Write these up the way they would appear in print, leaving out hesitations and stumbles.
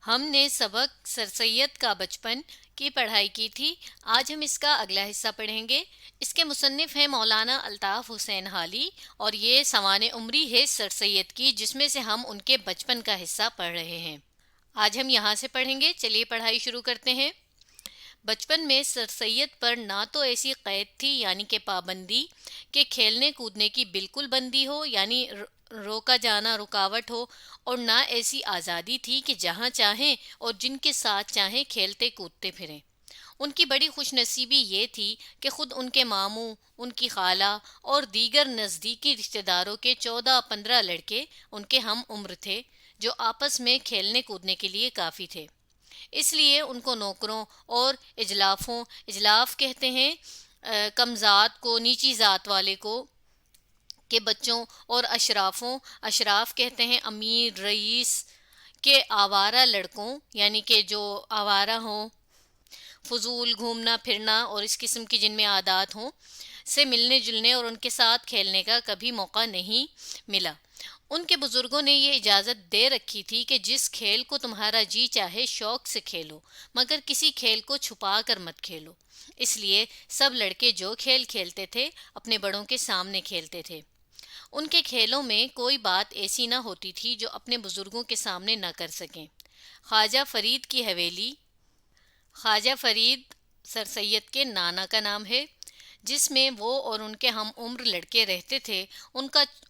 ہم نے سبق سر سید کا بچپن کی پڑھائی کی تھی۔ آج ہم اس کا اگلا حصہ پڑھیں گے۔ اس کے مصنف ہیں مولانا الطاف حسین حالی، اور یہ سوانح عمری ہے سر سید کی، جس میں سے ہم ان کے بچپن کا حصہ پڑھ رہے ہیں۔ آج ہم یہاں سے پڑھیں گے۔ چلیے پڑھائی شروع کرتے ہیں۔ بچپن میں سر سید پر نہ تو ایسی قید تھی یعنی کہ پابندی کہ کھیلنے کودنے کی بالکل بندی ہو، یعنی روکا جانا رکاوٹ ہو، اور نہ ایسی آزادی تھی کہ جہاں چاہیں اور جن کے ساتھ چاہیں کھیلتے کودتے پھریں۔ ان کی بڑی خوش نصیبی یہ تھی کہ خود ان کے ماموں، ان کی خالہ اور دیگر نزدیکی رشتہ داروں کے 14-15 لڑکے ان کے ہم عمر تھے، جو آپس میں کھیلنے کودنے کے لیے کافی تھے۔ اس لیے ان کو نوکروں اور اجلاف کہتے ہیں کم ذات کو، نیچی ذات والے کو، کے بچوں، اور اشراف کہتے ہیں امیر رئیس کے آوارہ لڑکوں، یعنی کہ جو آوارہ ہوں، فضول گھومنا پھرنا اور اس قسم کی جن میں عادات ہوں، سے ملنے جلنے اور ان کے ساتھ کھیلنے کا کبھی موقع نہیں ملا۔ ان کے بزرگوں نے یہ اجازت دے رکھی تھی کہ جس کھیل کو تمہارا جی چاہے شوق سے کھیلو، مگر کسی کھیل کو چھپا کر مت کھیلو۔ اس لیے سب لڑکے جو کھیل کھیلتے تھے اپنے بڑوں کے سامنے کھیلتے تھے۔ ان کے کھیلوں میں کوئی بات ایسی نہ ہوتی تھی جو اپنے بزرگوں کے سامنے نہ کر سکیں۔ خواجہ فرید کی حویلی، خواجہ فرید سر سید کے نانا کا نام ہے، جس میں وہ اور ان کے ہم عمر لڑکے رہتے تھے،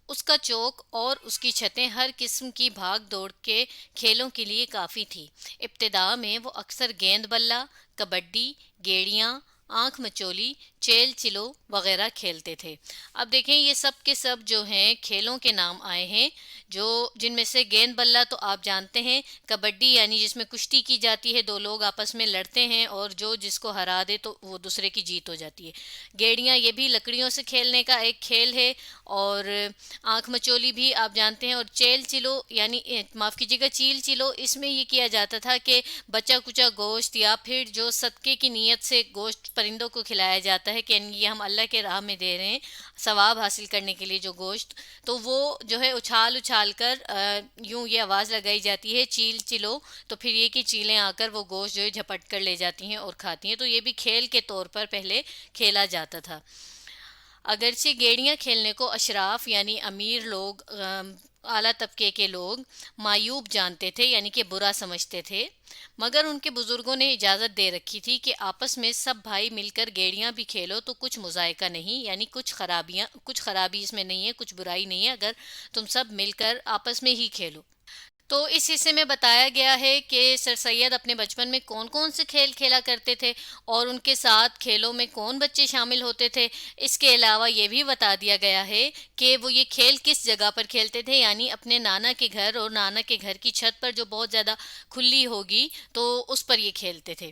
اس کا چوک اور اس کی چھتیں ہر قسم کی بھاگ دوڑ کے کھیلوں کے لیے کافی تھی۔ ابتدا میں وہ اکثر گیند بلا، کبڈی، گیڑیاں، آنکھ مچولی، چیل چلو وغیرہ کھیلتے تھے۔ اب دیکھیں یہ سب کے سب جو ہیں کھیلوں کے نام آئے ہیں، جن میں سے گیند بلا تو آپ جانتے ہیں، کبڈی یعنی جس میں کشتی کی جاتی ہے، دو لوگ آپس میں لڑتے ہیں اور جس کو ہرا دے تو وہ دوسرے کی جیت ہو جاتی ہے۔ گیڑیاں یہ بھی لکڑیوں سے کھیلنے کا ایک کھیل ہے، اور آنکھ مچولی بھی آپ جانتے ہیں، اور چیل چلو یعنی معاف کیجیے گا چیل چلو، اس میں یہ کیا جاتا تھا کہ بچا کچا گوشت یا پھر جو صدقے کی نیت سے گوشت پرندوں کو کھلایا جاتا ہے کہ یہ ہم اللہ کے راہ میں دے رہے ہیں ثواب حاصل کرنے کے لیے جو گوشت، تو وہ جو ہے اچھال اچھال کر یوں یہ آواز لگائی جاتی ہے چیل چلو، تو پھر یہ کہ چیلیں آ کر وہ گوشت جو ہے جھپٹ کر لے جاتی ہیں اور کھاتی ہیں۔ تو یہ بھی کھیل کے طور پر پہلے کھیلا جاتا تھا۔ اگرچہ گیڑیاں کھیلنے کو اشراف یعنی امیر لوگ، اعلیٰ طبقے کے لوگ معیوب جانتے تھے، یعنی کہ برا سمجھتے تھے، مگر ان کے بزرگوں نے اجازت دے رکھی تھی کہ آپس میں سب بھائی مل کر گیڑیاں بھی کھیلو تو کچھ مذائقہ نہیں، یعنی کچھ خرابی اس میں نہیں ہے، کچھ برائی نہیں ہے اگر تم سب مل کر آپس میں ہی کھیلو۔ تو اس حصے میں بتایا گیا ہے کہ سر سید اپنے بچپن میں کون کون سے کھیل کھیلا کرتے تھے اور ان کے ساتھ کھیلوں میں کون بچے شامل ہوتے تھے۔ اس کے علاوہ یہ بھی بتا دیا گیا ہے کہ وہ یہ کھیل کس جگہ پر کھیلتے تھے، یعنی اپنے نانا کے گھر، اور نانا کے گھر کی چھت پر جو بہت زیادہ کھلی ہوگی تو اس پر یہ کھیلتے تھے۔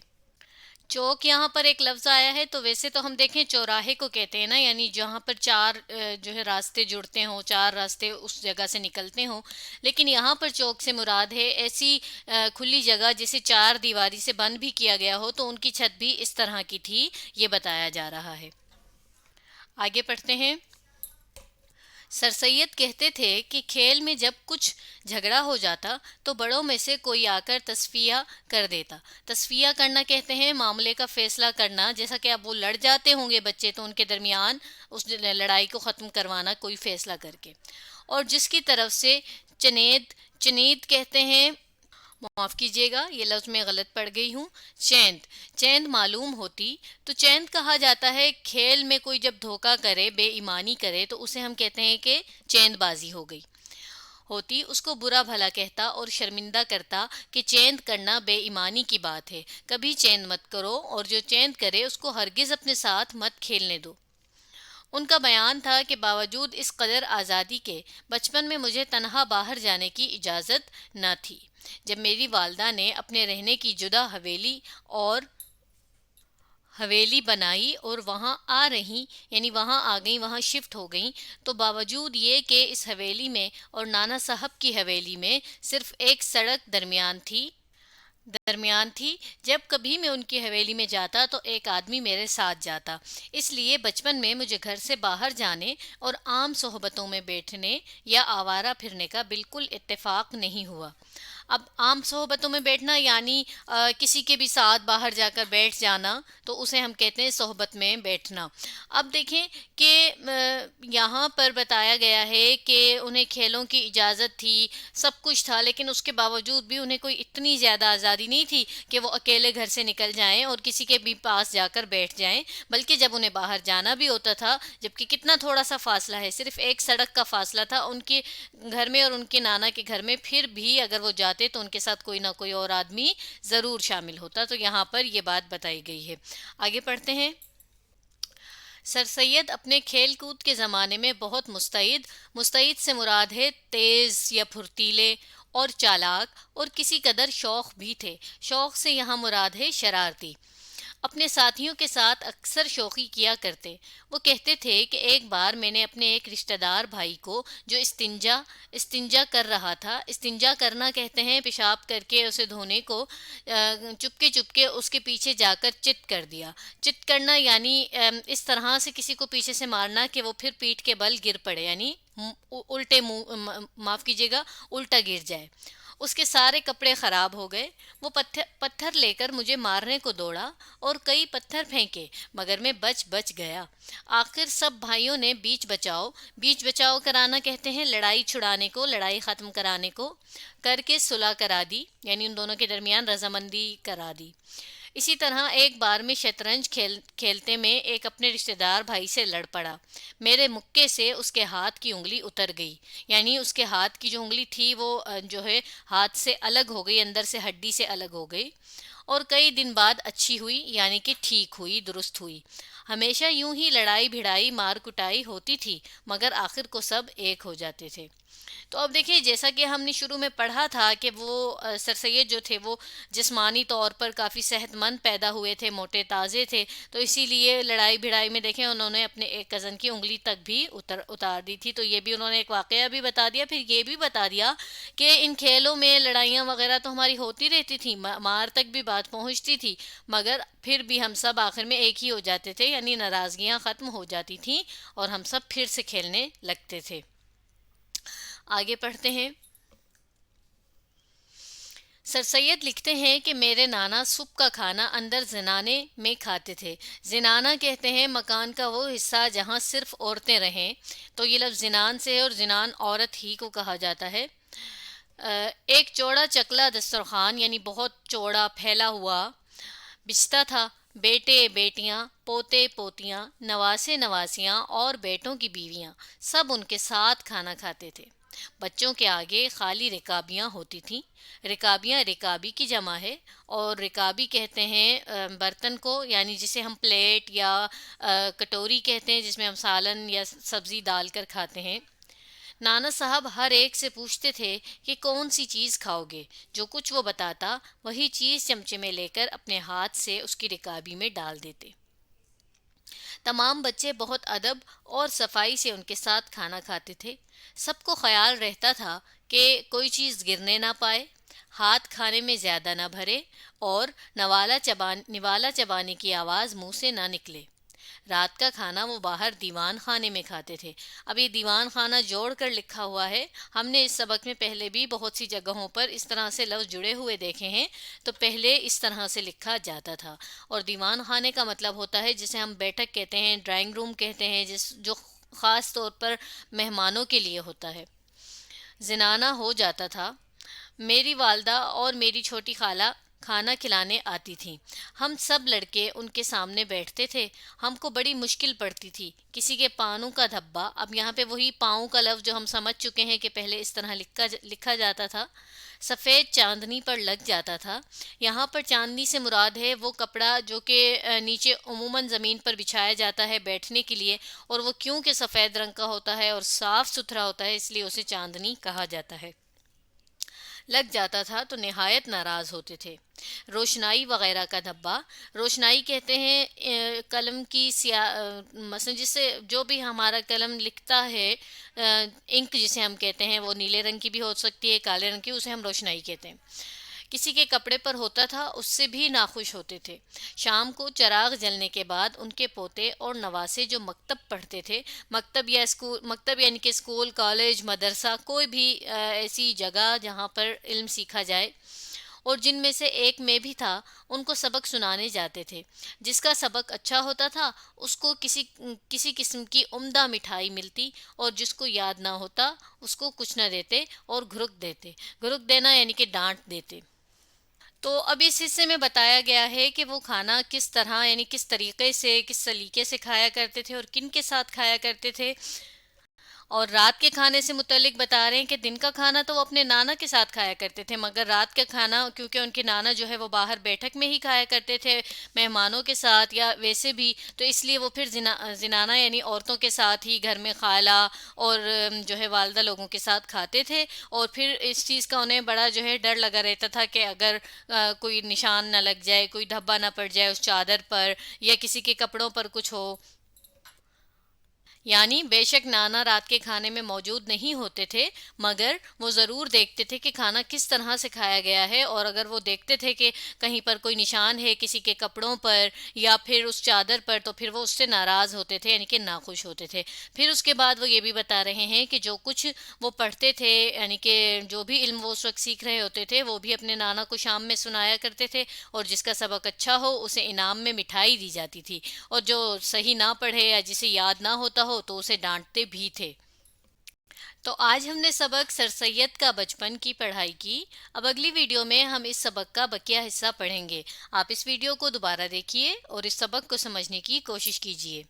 چوک یہاں پر ایک لفظ آیا ہے، تو ویسے تو ہم دیکھیں چوراہے کو کہتے ہیں نا، یعنی جہاں پر چار جو ہے راستے جڑتے ہوں، چار راستے اس جگہ سے نکلتے ہوں، لیکن یہاں پر چوک سے مراد ہے ایسی کھلی جگہ جسے چار دیواری سے بند بھی کیا گیا ہو، تو ان کی چھت بھی اس طرح کی تھی، یہ بتایا جا رہا ہے۔ آگے پڑھتے ہیں۔ سر سید کہتے تھے کہ کھیل میں جب کچھ جھگڑا ہو جاتا تو بڑوں میں سے کوئی آ کر تصفیہ کر دیتا۔ تصفیہ کرنا کہتے ہیں معاملے کا فیصلہ کرنا، جیسا کہ اب وہ لڑ جاتے ہوں گے بچے تو ان کے درمیان اس لڑائی کو ختم کروانا کوئی فیصلہ کر کے، اور جس کی طرف سے چنید کہتے ہیں، معاف کیجیے گا یہ لفظ میں غلط پڑ گئی ہوں، چیند معلوم ہوتی، تو چیند کہا جاتا ہے کھیل میں کوئی جب دھوکہ کرے، بے ایمانی کرے، تو اسے ہم کہتے ہیں کہ چیند بازی ہو گئی ہوتی، اس کو برا بھلا کہتا اور شرمندہ کرتا کہ چیند کرنا بے ایمانی کی بات ہے، کبھی چیند مت کرو، اور جو چیند کرے اس کو ہرگز اپنے ساتھ مت کھیلنے دو۔ ان کا بیان تھا کہ باوجود اس قدر آزادی کے بچپن میں مجھے تنہا باہر جانے کی اجازت نہ تھی۔ جب میری والدہ نے اپنے رہنے کی جدہ حویلی بنائی اور وہاں آ رہی، یعنی وہاں آ گئیں، وہاں شفٹ ہو گئیں، تو باوجود یہ کہ اس حویلی میں اور نانا صاحب کی حویلی میں صرف ایک سڑک درمیان تھی، جب کبھی میں ان کی حویلی میں جاتا تو ایک آدمی میرے ساتھ جاتا، اس لیے بچپن میں مجھے گھر سے باہر جانے اور عام صحبتوں میں بیٹھنے یا آوارہ پھرنے کا بالکل اتفاق نہیں ہوا۔ اب عام صحبتوں میں بیٹھنا یعنی کسی کے بھی ساتھ باہر جا کر بیٹھ جانا، تو اسے ہم کہتے ہیں صحبت میں بیٹھنا۔ اب دیکھیں کہ یہاں پر بتایا گیا ہے کہ انہیں کھیلوں کی اجازت تھی، سب کچھ تھا، لیکن اس کے باوجود بھی انہیں کوئی اتنی زیادہ آزادی نہیں تھی کہ وہ اکیلے گھر سے نکل جائیں اور کسی کے بھی پاس جا کر بیٹھ جائیں، بلکہ جب انہیں باہر جانا بھی ہوتا تھا، جبکہ کتنا تھوڑا سا فاصلہ ہے، صرف ایک سڑک کا فاصلہ تھا ان کے گھر میں اور ان کے نانا کے گھر میں، پھر بھی اگر وہ جاتے تو ان کے ساتھ کوئی نہ کوئی اور آدمی ضرور شامل ہوتا۔ تو یہاں پر یہ بات بتائی گئی ہے۔ آگے پڑھتے ہیں۔ سر سید اپنے کھیل کود کے زمانے میں بہت مستعد سے مراد ہے تیز یا پھرتیلے اور چالاک، اور کسی قدر شوخ بھی تھے۔ شوخ سے یہاں مراد ہے شرارتی۔ اپنے ساتھیوں کے ساتھ اکثر شوخی کیا کرتے۔ وہ کہتے تھے کہ ایک بار میں نے اپنے ایک رشتہ دار بھائی کو، جو استنجا کر رہا تھا، استنجا کرنا کہتے ہیں پیشاب کر کے اسے دھونے کو، چپکے چپکے اس کے پیچھے جا کر چت کر دیا۔ چت کرنا یعنی اس طرح سے کسی کو پیچھے سے مارنا کہ وہ پھر پیٹھ کے بل گر پڑے، یعنی الٹے منہ، معاف کیجیے گا، الٹا گر جائے۔ اس کے سارے کپڑے خراب ہو گئے۔ وہ پتھر لے کر مجھے مارنے کو دوڑا اور کئی پتھر پھینکے، مگر میں بچ گیا۔ آخر سب بھائیوں نے بیچ بچاؤ کرانا کہتے ہیں لڑائی چھڑانے کو، لڑائی ختم کرانے کو، کر کے صلح کرا دی، یعنی ان دونوں کے درمیان رضامندی کرا دی۔ اسی طرح ایک بار میں شطرنج کھیلتے میں ایک اپنے رشتہ دار بھائی سے لڑ پڑا۔ میرے مکے سے اس کے ہاتھ کی انگلی اتر گئی، یعنی اس کے ہاتھ کی جو انگلی تھی وہ جو ہے ہاتھ سے الگ ہو گئی، اندر سے ہڈی سے الگ ہو گئی، اور کئی دن بعد اچھی ہوئی، یعنی کہ ٹھیک ہوئی، درست ہوئی۔ ہمیشہ یوں ہی لڑائی بھڑائی مار کٹائی ہوتی تھی، مگر آخر کو سب ایک ہو جاتے تھے۔ تو اب دیکھیے، جیسا کہ ہم نے شروع میں پڑھا تھا کہ وہ سر سید جو تھے وہ جسمانی طور پر کافی صحت مند پیدا ہوئے تھے، موٹے تازے تھے، تو اسی لیے لڑائی بھڑائی میں دیکھیں انہوں نے اپنے ایک کزن کی انگلی تک بھی اتار دی تھی۔ تو یہ بھی انہوں نے ایک واقعہ بھی بتا دیا، پھر یہ بھی بتا دیا کہ ان کھیلوں میں لڑائیاں وغیرہ تو ہماری ہوتی رہتی تھی، مار تک بھی بات پہنچتی تھی، مگر پھر بھی ہم سب آخر میں ایک ہی ہو جاتے تھے، یعنی ناراضگیاں ختم ہو جاتی تھیں اور ہم سب پھر سے کھیلنے لگتے تھے۔ آگے پڑھتے ہیں۔ سر سید لکھتے ہیں کہ میرے نانا صبح کا کھانا اندر زنانے میں کھاتے تھے۔ زنانہ کہتے ہیں مکان کا وہ حصہ جہاں صرف عورتیں رہیں، تو یہ لفظ زنان سے ہے اور زنان عورت ہی کو کہا جاتا ہے۔ ایک چوڑا چکلا دسترخوان، یعنی بہت چوڑا پھیلا ہوا بچھتا تھا۔ بیٹے بیٹیاں، پوتے پوتیاں، نواسے نواسیاں اور بیٹوں کی بیویاں سب ان کے ساتھ کھانا کھاتے تھے۔ بچوں کے آگے خالی رکابیاں ہوتی تھیں۔ رکابیاں رکابی کی جمع ہے، اور رکابی کہتے ہیں برتن کو، یعنی جسے ہم پلیٹ یا کٹوری کہتے ہیں، جس میں ہم سالن یا سبزی ڈال کر کھاتے ہیں۔ نانا صاحب ہر ایک سے پوچھتے تھے کہ کون سی چیز کھاؤ گے؟ جو کچھ وہ بتاتا وہی چیز چمچے میں لے کر اپنے ہاتھ سے اس کی رکابی میں ڈال دیتے۔ تمام بچے بہت ادب اور صفائی سے ان کے ساتھ کھانا کھاتے تھے۔ سب کو خیال رہتا تھا کہ کوئی چیز گرنے نہ پائے، ہاتھ کھانے میں زیادہ نہ بھرے، اور نوالا چبانے کی آواز منہ سے نہ نکلے۔ رات کا کھانا وہ باہر دیوان خانے میں کھاتے تھے۔ اب یہ دیوان خانہ جوڑ کر لکھا ہوا ہے، ہم نے اس سبق میں پہلے بھی بہت سی جگہوں پر اس طرح سے لفظ جڑے ہوئے دیکھے ہیں، تو پہلے اس طرح سے لکھا جاتا تھا۔ اور دیوان خانے کا مطلب ہوتا ہے جسے ہم بیٹھک کہتے ہیں، ڈرائنگ روم کہتے ہیں، جو خاص طور پر مہمانوں کے لیے ہوتا ہے۔ زنانہ ہو جاتا تھا۔ میری والدہ اور میری چھوٹی خالہ کھانا کھلانے آتی تھیں۔ ہم سب لڑکے ان کے سامنے بیٹھتے تھے۔ ہم کو بڑی مشکل پڑتی تھی۔ کسی کے پاؤں کا دھبا، اب یہاں پہ وہی پاؤں کا لفظ جو ہم سمجھ چکے ہیں کہ پہلے اس طرح لکھا جاتا تھا، سفید چاندنی پر لگ جاتا تھا۔ یہاں پر چاندنی سے مراد ہے وہ کپڑا جو کہ نیچے عموماً زمین پر بچھایا جاتا ہے بیٹھنے کے لیے، اور وہ کیونکہ سفید رنگ کا ہوتا ہے اور صاف ستھرا ہوتا ہے، اس لیے اسے چاندنی کہا جاتا ہے۔ لگ جاتا تھا تو نہایت ناراض ہوتے تھے۔ روشنائی وغیرہ کا دھبا، روشنائی کہتے ہیں قلم کی مثلا جس سے جو بھی ہمارا قلم لکھتا ہے، انک جسے ہم کہتے ہیں، وہ نیلے رنگ کی بھی ہو سکتی ہے، کالے رنگ کی، اسے ہم روشنائی کہتے ہیں۔ کسی کے کپڑے پر ہوتا تھا اس سے بھی ناخوش ہوتے تھے۔ شام کو چراغ جلنے کے بعد ان کے پوتے اور نواسے جو مکتب پڑھتے تھے، مکتب یعنی کہ اسکول، کالج، مدرسہ، کوئی بھی ایسی جگہ جہاں پر علم سیکھا جائے، اور جن میں سے ایک میں بھی تھا، ان کو سبق سنانے جاتے تھے۔ جس کا سبق اچھا ہوتا تھا اس کو کسی قسم کی عمدہ مٹھائی ملتی، اور جس کو یاد نہ ہوتا اس کو کچھ نہ دیتے اور گھرک دیتے۔ گھرک دینا یعنی کہ ڈانٹ دیتے۔ تو اب اس حصے میں بتایا گیا ہے کہ وہ کھانا کس طرح یعنی کس طریقے سے، کس سلیقے سے کھایا کرتے تھے اور کن کے ساتھ کھایا کرتے تھے۔ اور رات کے کھانے سے متعلق بتا رہے ہیں کہ دن کا کھانا تو وہ اپنے نانا کے ساتھ کھایا کرتے تھے، مگر رات کا کھانا کیونکہ ان کے نانا جو ہے وہ باہر بیٹھک میں ہی کھایا کرتے تھے مہمانوں کے ساتھ یا ویسے بھی، تو اس لیے وہ پھر زنانہ یعنی عورتوں کے ساتھ ہی گھر میں خالہ اور جو ہے والدہ لوگوں کے ساتھ کھاتے تھے۔ اور پھر اس چیز کا انہیں بڑا جو ہے ڈر لگا رہتا تھا کہ اگر کوئی نشان نہ لگ جائے، کوئی دھبا نہ پڑ جائے اس چادر پر یا کسی کے کپڑوں پر کچھ ہو۔ یعنی بے شک نانا رات کے کھانے میں موجود نہیں ہوتے تھے، مگر وہ ضرور دیکھتے تھے کہ کھانا کس طرح سے کھایا گیا ہے، اور اگر وہ دیکھتے تھے کہ کہیں پر کوئی نشان ہے کسی کے کپڑوں پر یا پھر اس چادر پر، تو پھر وہ اس سے ناراض ہوتے تھے یعنی کہ ناخوش ہوتے تھے۔ پھر اس کے بعد وہ یہ بھی بتا رہے ہیں کہ جو کچھ وہ پڑھتے تھے یعنی کہ جو بھی علم وہ اس وقت سیکھ رہے ہوتے تھے وہ بھی اپنے نانا کو شام میں سنایا کرتے تھے، اور جس کا سبق اچھا ہو اسے انعام میں مٹھائی دی جاتی تھی، اور جو صحیح نہ پڑھے یا جسے یاد نہ ہوتا ہو تو اسے ڈانٹتے بھی تھے۔ تو آج ہم نے سبق سر سید کا بچپن کی پڑھائی کی۔ اب اگلی ویڈیو میں ہم اس سبق کا بقیہ حصہ پڑھیں گے۔ آپ اس ویڈیو کو دوبارہ دیکھیے اور اس سبق کو سمجھنے کی کوشش کیجیے۔